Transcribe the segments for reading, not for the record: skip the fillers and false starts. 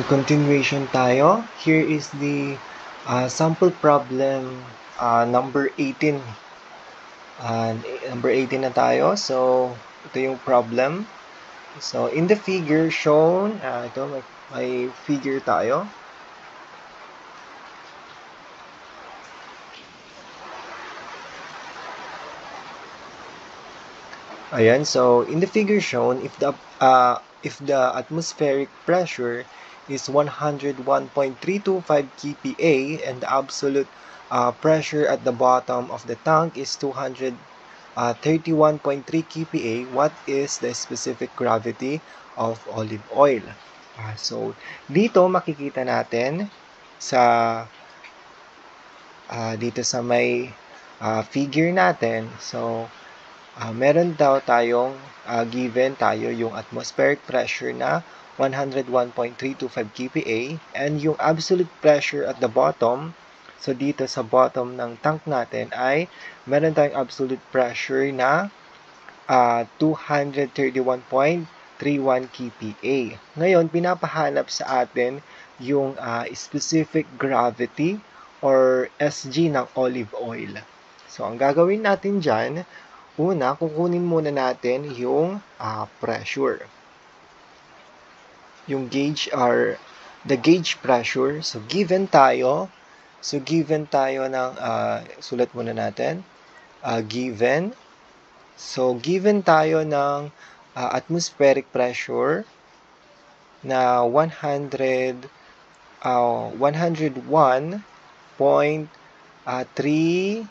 Continuation tayo. Here is the sample problem number 18. Number 18 na tayo. So, ito yung problem. So, in the figure shown, ito may figure tayo. Ayan, so in the figure shown, if the atmospheric pressure is 101.325 kPa and the absolute pressure at the bottom of the tank is 231.3 kPa, what is the specific gravity of olive oil? So dito makikita natin sa dito sa may figure natin. So meron daw tayong given tayo yung atmospheric pressure na 101.325 kPa and yung absolute pressure at the bottom. So dito sa bottom ng tank natin ay meron tayong absolute pressure na 231.31 kPa. Ngayon, pinapahanap sa atin yung specific gravity or SG ng olive oil. So ang gagawin natin dyan, una, kukunin muna natin yung pressure. Yung gauge or the gauge pressure. So, given tayo ng, sulat muna natin, given. So, given tayo ng atmospheric pressure na 101.325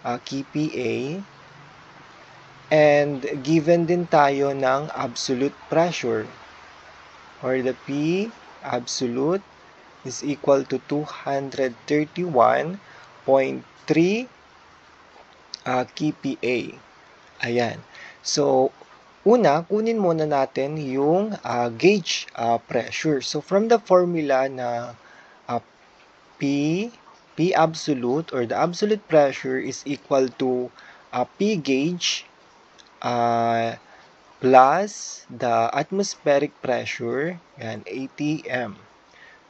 kPa and given din tayo ng absolute pressure or the P absolute is equal to 231.3 kPa. Ayan. So, una, kunin muna natin yung gauge pressure. So, from the formula na P absolute or the absolute pressure is equal to P gauge plus the atmospheric pressure, yan, ATM.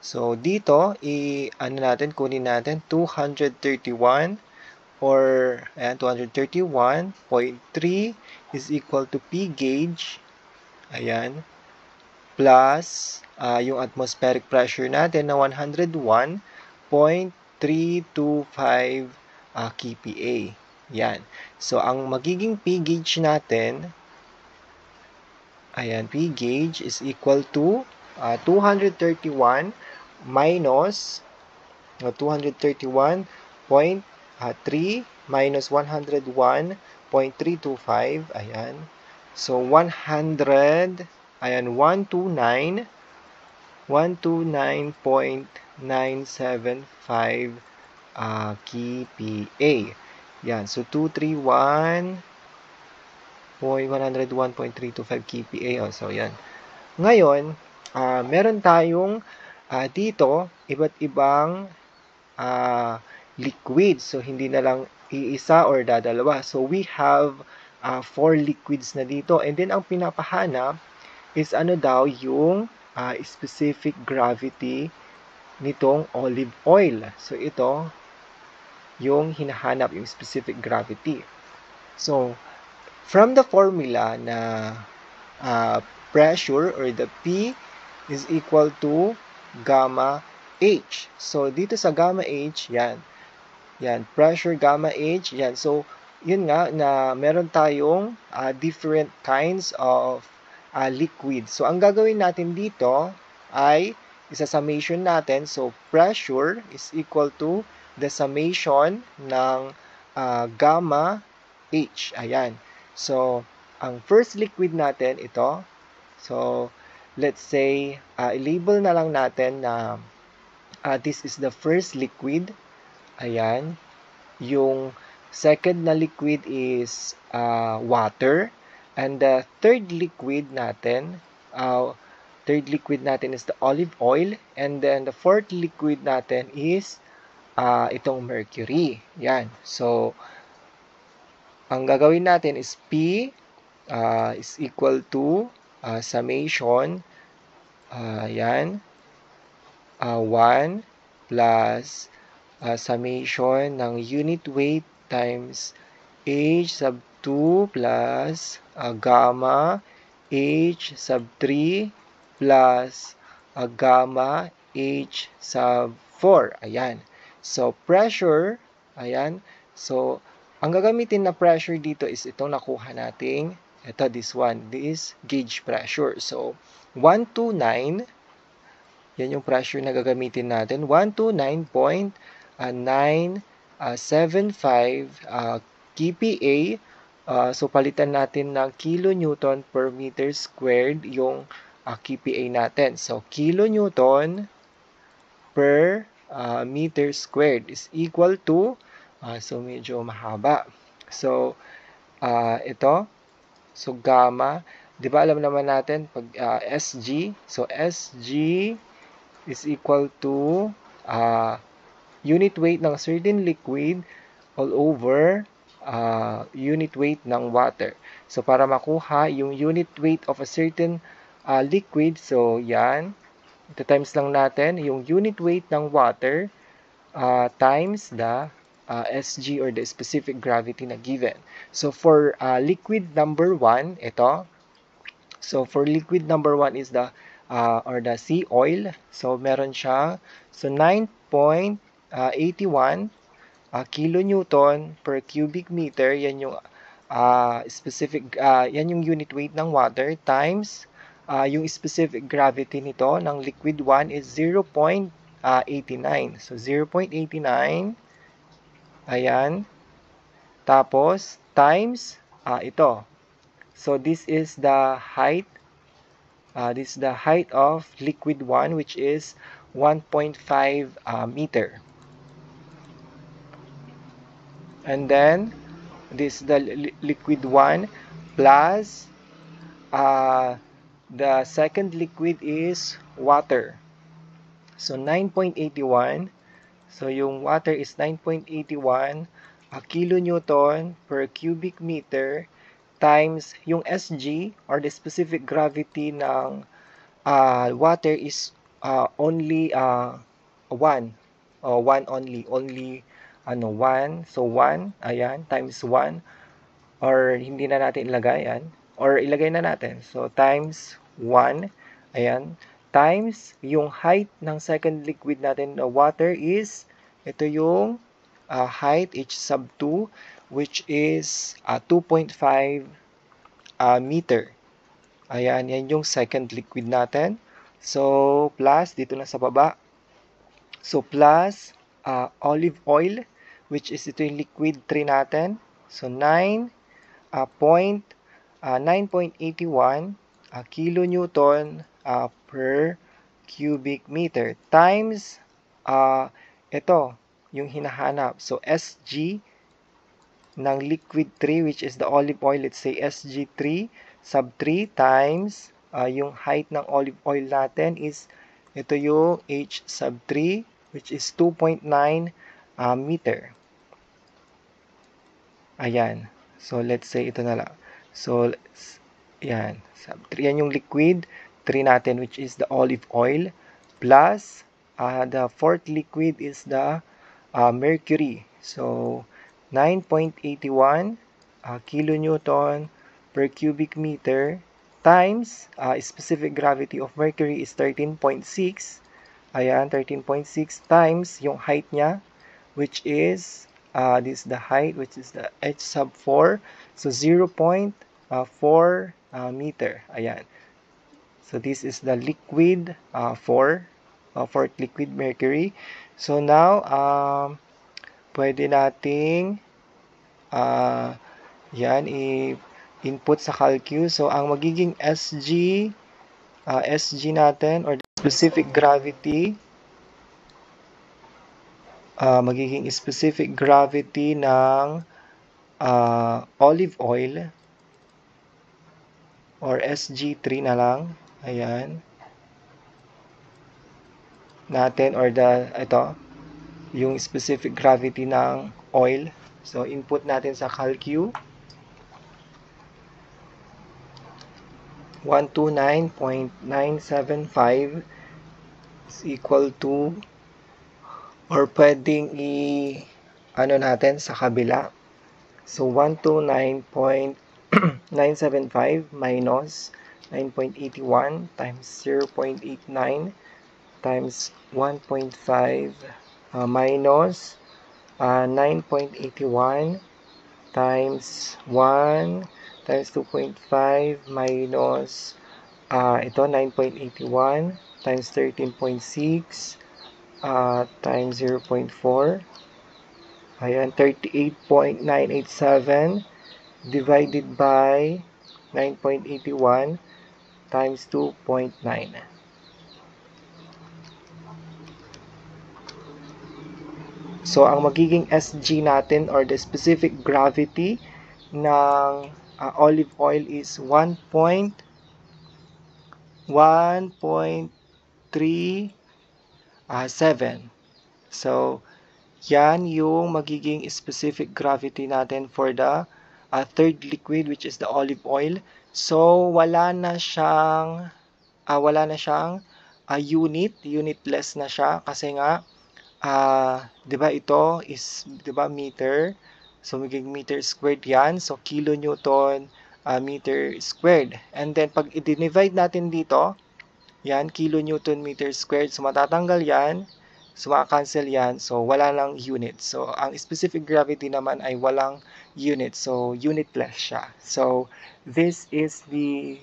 So, dito, kunin natin 231 or 231.3 is equal to P gauge, ayan, plus yung atmospheric pressure natin na 101.325 kPa. Yan. So, ang magiging P gauge natin, ayan, P gauge is equal to 231 minus 231.3 minus 101.325, ayan. So, 100, ayan, 129.975 kPa. Yan, so 101.325 kPa. So, yan. Ngayon, meron tayong dito, iba't ibang liquids. So, hindi na lang iisa or dadalawa. So, we have 4 liquids na dito. And then, ang pinapahanap is ano daw yung specific gravity nitong olive oil. So, ito yung hinahanap, yung specific gravity. So, from the formula na pressure or the P is equal to gamma H. So, dito sa gamma H, yan. Yan, pressure gamma H, yan. So, yun nga, na meron tayong different kinds of liquid. So, ang gagawin natin dito ay isa-summation natin. So, pressure is equal to the summation ng gamma H. Ayan. So, ang first liquid natin, ito. So, let's say, i-label na lang natin na this is the first liquid. Ayan. Yung second na liquid is water. And the third liquid natin is the olive oil. And then the fourth liquid natin is itong mercury. Yan. So, ang gagawin natin is P is equal to summation Yan. 1 plus summation ng unit weight times h sub 2 plus gamma h sub 3 plus gamma h sub 4. Ayan. So, pressure, ayan. So, ang gagamitin na pressure dito is itong nakuha nating, ito, this one. This gauge pressure. So, 129, yan yung pressure na gagamitin natin. 129.975 kPa. So, palitan natin ng kilonewton per meter squared yung kPa natin. So, kilonewton per meter squared is equal to, so medyo mahaba. So, ito, so gamma, di ba alam naman natin pag Sg, so Sg is equal to unit weight ng certain liquid all over unit weight ng water. So, para makuha yung unit weight of a certain liquid, so yan, ito times lang natin yung unit weight ng water times the Sg or the specific gravity na given. So, for liquid number 1, ito, so for liquid number 1 is the or the sea oil. So, meron siya, so 9.81 kilonewton per cubic meter, yan yung specific, yan yung unit weight ng water times yung specific gravity nito ng liquid 1 is 0.89. So, 0.89, ayan, tapos times ito. So, this is the height. This is the height of liquid 1, which is 1.5 meter. And then, this is the liquid 1 plus the second liquid is water. So, 9.81. So, yung water is 9.81 kilonewton per cubic meter times yung Sg or the specific gravity ng water is only 1. 1 only. Only 1. So, 1, ayan, times 1. Or hindi na natin ilagay, yan. Or ilagay na natin. So, times 1, ayan, times yung height ng second liquid natin na water is, ito yung height, h sub 2, which is 2.5 meter. Ayan, yan yung second liquid natin. So, plus, dito na sa baba. So, plus olive oil, which is ito yung liquid 3 natin. So, 9.81 kilonewton per cubic meter times ito, yung hinahanap. So, Sg ng liquid 3, which is the olive oil, let's say Sg3 sub 3 times yung height ng olive oil natin is ito yung H sub 3, which is 2.9 meter. Ayan. So, let's say ito na lang. So, yan. Sub 3. Yan yung liquid 3 natin, which is the olive oil. Plus, the fourth liquid is the mercury. So, 9.81 kilonewton per cubic meter times specific gravity of mercury is 13.6. Ayan, 13.6 times yung height niya, which is this is the height, which is the h sub 4. So, 0.4 meter. Ayan. So, this is the liquid fourth liquid mercury. So, now, pwede nating yan, i-input sa calcu. So, ang magiging Sg natin, or the specific gravity, magiging specific gravity ng olive oil, or Sg3 na lang, ayan, natin, or ito, yung specific gravity ng oil. So, input natin sa calcu. 129.975 is equal to, or pwedeng ano natin sa kabila. So, 129.975 minus 9.81 times 0.89 times 1.5 minus 9.81 times 1 times 2.5 minus ito 9.81 times 13.6 times 0.4. Ayan, 38.987 divided by 9.81 times 2.9. So, ang magiging SG natin or the specific gravity ng olive oil is 1.37. So, yan yung magiging specific gravity natin for the third liquid, which is the olive oil. So, wala na siyang unitless na siya kasi nga 'di ba ito is 'di ba meter. So, magiging meter squared yan. So, kilonewton meter squared. And then, pag i-divide natin dito, yan, kilonewton meter squared. So, matatanggal yan. So, maka-cancel yan. So, wala lang unit. So, ang specific gravity naman ay walang unit. So, unitless siya. So, this is the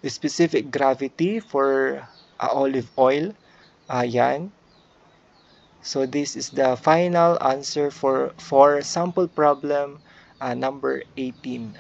specific gravity for olive oil. Yan. So, this is the final answer for sample problem number 18.